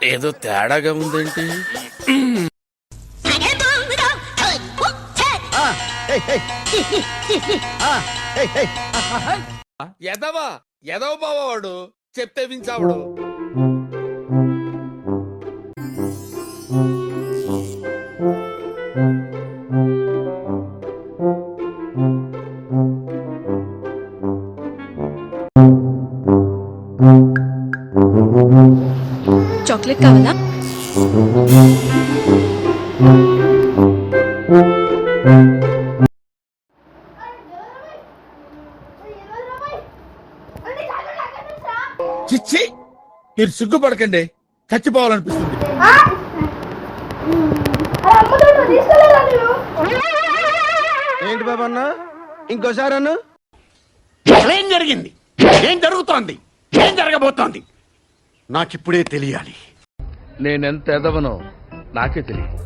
ఏదో తేడాగా ఉందేంటి? ఎదవా ఎదవ బావాడు చెప్తే వించావుడు. చాక్లెట్ కావాలా? చిచ్చి, మీరు సిగ్గుపడకండి, చచ్చిపోవాలనిపిస్తుంది. ఏంటి బాబా అన్న, ఇంకోసారి అన్న? ఏం జరిగింది? ఏం జరుగుతోంది? ఏం జరగబోతోంది? నాకిప్పుడే తెలియాలి. నేనెంత ఎదవనో నాకే తెలియదు.